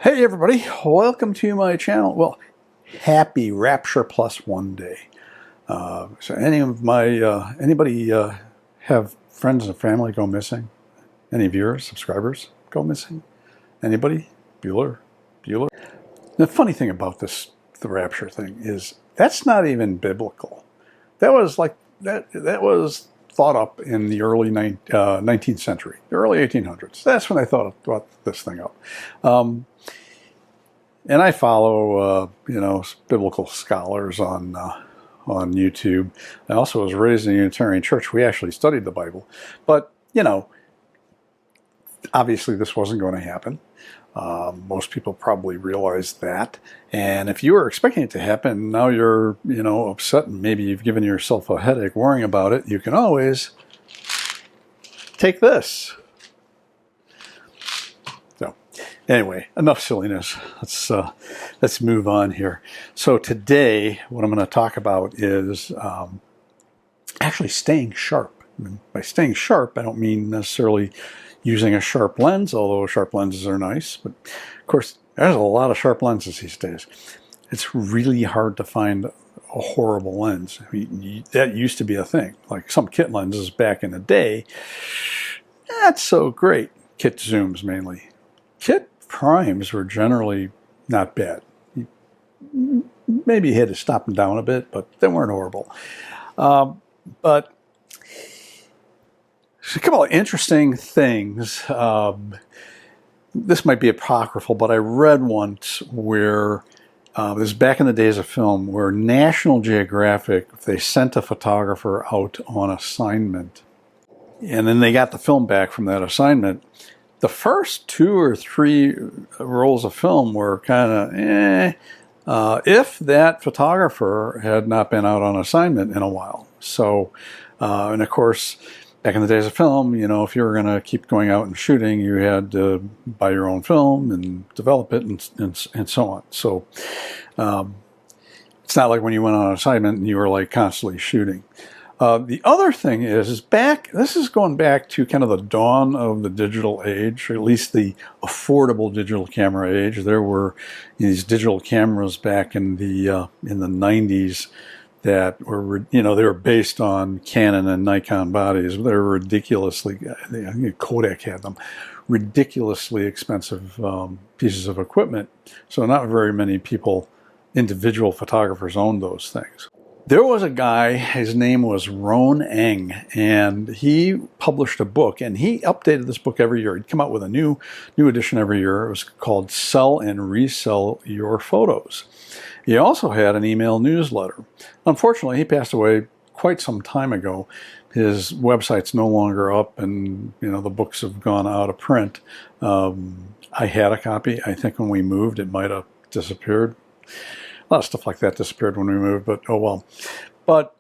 Hey everybody, welcome to my channel. Well, happy Rapture Plus One Day. So anybody have friends and family go missing? Any viewers, subscribers go missing? Anybody? Bueller? The funny thing about the Rapture thing is that's not even biblical. That was thought up in the early 19th century, the early 1800s. That's when they thought this thing up. And I follow, biblical scholars on YouTube. I also was raised in a Unitarian church. We actually studied the Bible. But, obviously this wasn't going to happen. Most people probably realized that. And if you were expecting it to happen, now you're, upset and maybe you've given yourself a headache worrying about it, you can always take this. So anyway, enough silliness. Let's move on here. So today, what I'm going to talk about is actually staying sharp. And by staying sharp, I don't mean necessarily using a sharp lens, although sharp lenses are nice. But of course, there's a lot of sharp lenses these days. It's really hard to find a horrible lens. That used to be a thing. Like some kit lenses back in the day, not so great. Kit zooms mainly. Kit primes were generally not bad. Maybe you had to stop them down a bit, but they weren't horrible. But a couple of interesting things. This might be apocryphal, but I read once where, this is back in the days of film, where National Geographic, they sent a photographer out on assignment. And then they got the film back from that assignment. The first 2 or 3 rolls of film were kind of if that photographer had not been out on assignment in a while. So, and of course, back in the days of film, if you were going to keep going out and shooting, you had to buy your own film and develop it and so on. So it's not like when you went on assignment and you were like constantly shooting. The other thing is this is going back to kind of the dawn of the digital age, or at least the affordable digital camera age. There were these digital cameras back in the 90s that were, they were based on Canon and Nikon bodies. They were ridiculously, I think Kodak had them, ridiculously expensive pieces of equipment. So not very many people, individual photographers, owned those things. There was a guy, his name was Ron Eng, and he published a book, and he updated this book every year. He'd come out with a new edition every year. It was called Sell and Resell Your Photos. He also had an email newsletter. Unfortunately, he passed away quite some time ago. His website's no longer up, and the books have gone out of print. I had a copy. I think when we moved, it might have disappeared. A lot of stuff like that disappeared when we moved, but oh well. But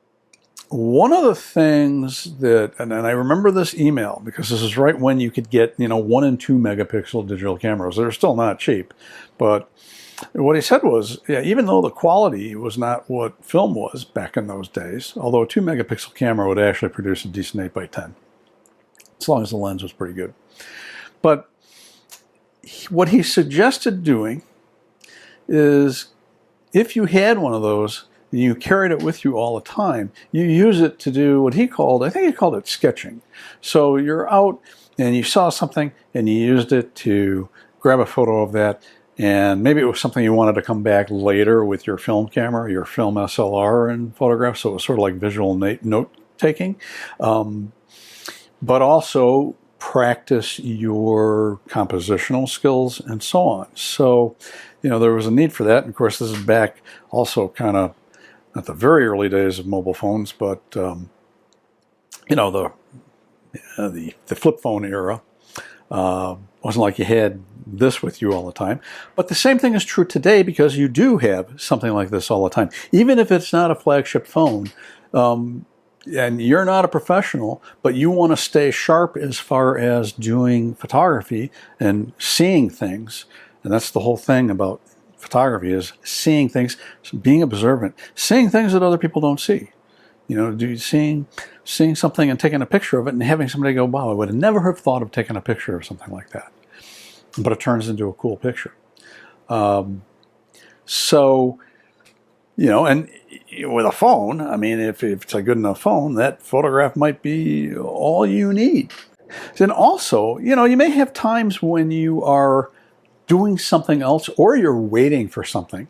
one of the things that, and I remember this email because this is right when you could get 1 and 2 megapixel digital cameras. They're still not cheap, but what he said was, yeah, even though the quality was not what film was back in those days, although a 2 megapixel camera would actually produce a decent 8x10, as long as the lens was pretty good. But what he suggested doing is, if you had one of those and you carried it with you all the time, you use it to do what he called, I think he called it sketching. So you're out and you saw something and you used it to grab a photo of that, and maybe it was something you wanted to come back later with your film camera, your film SLR and photograph, so it was sort of like visual note-taking, but also practice your compositional skills and so on. So, there was a need for that. And of course, this is back also kind of not the very early days of mobile phones, but, the flip phone era. Wasn't like you had this with you all the time. But the same thing is true today, because you do have something like this all the time. Even if it's not a flagship phone, and you're not a professional, but you want to stay sharp as far as doing photography and seeing things. And that's the whole thing about photography, is seeing things, being observant, seeing things that other people don't see. Seeing something and taking a picture of it and having somebody go, wow, I would have never have thought of taking a picture of something like that. But it turns into a cool picture. So, you know, and with a phone, I mean, if it's a good enough phone, that photograph might be all you need. And also, you know, you may have times when you are doing something else or you're waiting for something,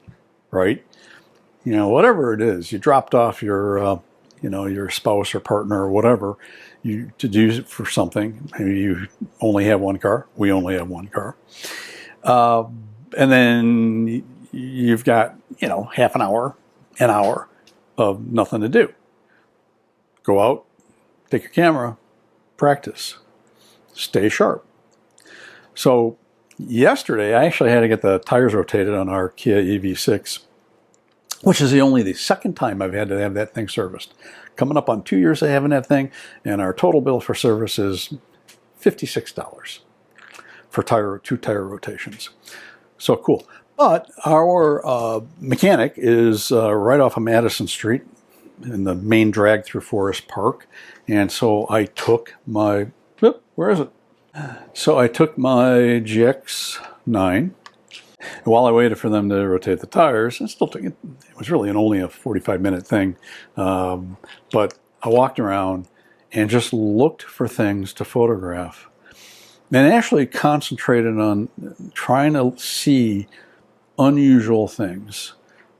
right? You know, whatever it is, you dropped off your, you know, your spouse or partner or whatever to do for something. Maybe you only have one car. We only have one car. And then you've got, you know, half an hour of nothing to do. Go out, take your camera, practice, stay sharp. So yesterday, I actually had to get the tires rotated on our Kia EV6, which is only the second time I've had to have that thing serviced. Coming up on 2 years of having that thing, and our total bill for service is $56 for two tire rotations. So cool. But our mechanic is right off of Madison Street in the main drag through Forest Park. And so I took my, where is it? So I took my GX9. And while I waited for them to rotate the tires, it still took, it was really only a 45-minute thing. But I walked around and just looked for things to photograph. And actually concentrated on trying to see unusual things,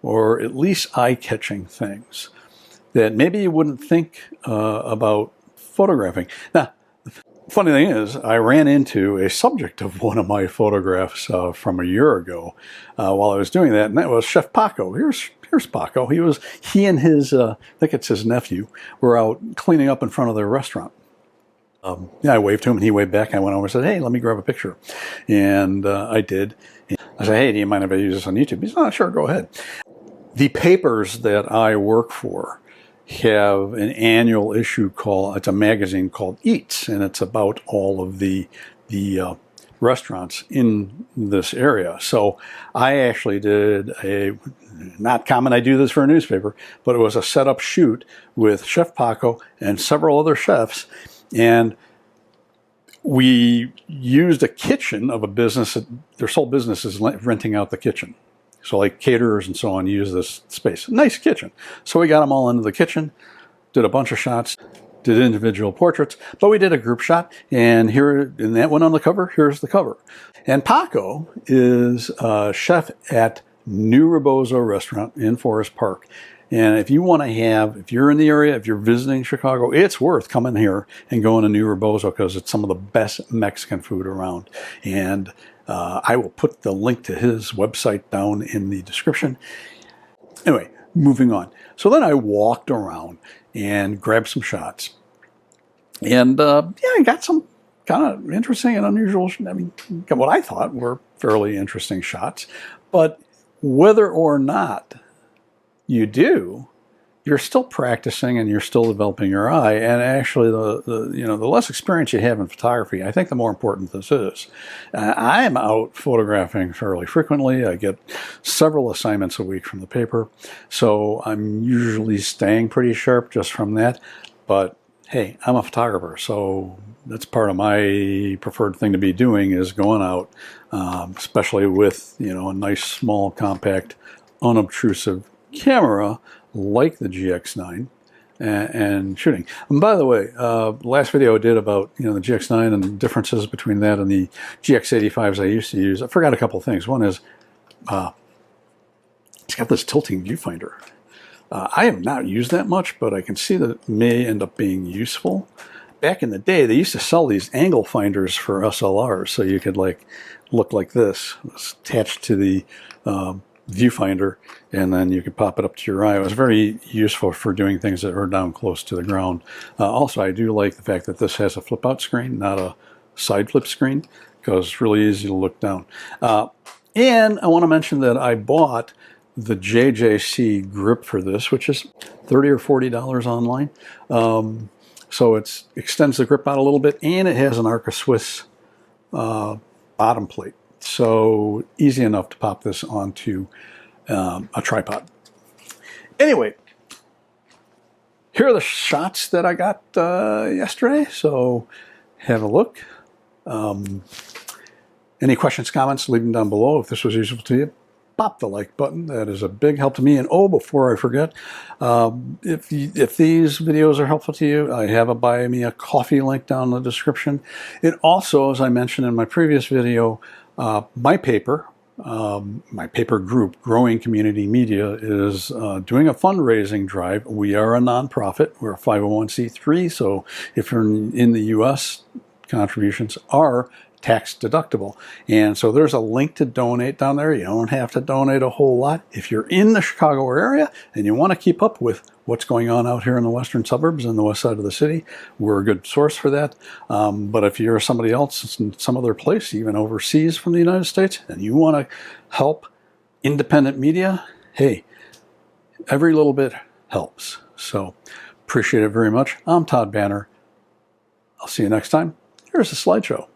or at least eye-catching things that maybe you wouldn't think about photographing. Now, the funny thing is, I ran into a subject of one of my photographs from a year ago while I was doing that, and that was Chef Paco. Here's Paco. He and his, I think it's his nephew, were out cleaning up in front of their restaurant. Yeah, I waved to him and he waved back. I went over and said, hey, let me grab a picture. And I did. I said, hey, do you mind if I use this on YouTube? He said, oh, sure, go ahead. The papers that I work for have an annual issue it's a magazine called Eats, and it's about all of the restaurants in this area. So I actually did not common, I do this for a newspaper, but it was a setup shoot with Chef Paco and several other chefs. And we used a kitchen of a business. Their sole business is renting out the kitchen. So like caterers and so on use this space. Nice kitchen. So we got them all into the kitchen, did a bunch of shots, did individual portraits, but we did a group shot. And that went on the cover. Here's the cover. And Paco is a chef at New Rebozo Restaurant in Forest Park. And if you're in the area, if you're visiting Chicago, it's worth coming here and going to New Rebozo because it's some of the best Mexican food around. And I will put the link to his website down in the description. Anyway, moving on. So then I walked around and grabbed some shots. And I got some kind of interesting and unusual, what I thought were fairly interesting shots. But whether or not you do, you're still practicing and you're still developing your eye. And actually, the less experience you have in photography, I think the more important this is. I'm out photographing fairly frequently. I get several assignments a week from the paper, so I'm usually staying pretty sharp just from that. But hey, I'm a photographer, so that's part of my preferred thing to be doing is going out, especially with a nice, small, compact, unobtrusive camera like the GX9 and shooting. And by the way, the last video I did about the GX9 and the differences between that and the GX85s I used to use, I forgot a couple of things. One is it's got this tilting viewfinder. I have not used that much, but I can see that it may end up being useful. Back in the day, they used to sell these angle finders for SLRs, so you could look like this. It's attached to the viewfinder, and then you could pop it up to your eye. It was very useful for doing things that are down close to the ground. Also, I do like the fact that this has a flip-out screen, not a side flip screen, because it's really easy to look down. And I want to mention that I bought the JJC grip for this, which is $30 or $40 online. So it extends the grip out a little bit, and it has an Arca Swiss bottom plate. So easy enough to pop this onto a tripod. Anyway, here are the shots that I got yesterday. So have a look. And Any questions, comments, leave them down below. If this was useful to you, pop the like button. That is a big help to me. And oh, before I forget, if these videos are helpful to you, I have a Buy Me a Coffee link down in the description. It also, as I mentioned in my previous video, my paper group, Growing Community Media, is doing a fundraising drive. We are a nonprofit. We're a 501c3, so if you're in the U.S., contributions are tax deductible. And so there's a link to donate down there. You don't have to donate a whole lot. If you're in the Chicago area and you want to keep up with what's going on out here in the western suburbs and the west side of the city, we're a good source for that. But if you're somebody else in some other place, even overseas from the United States, and you want to help independent media, hey, every little bit helps. So appreciate it very much. I'm Todd Banner. I'll see you next time. Here's a slideshow.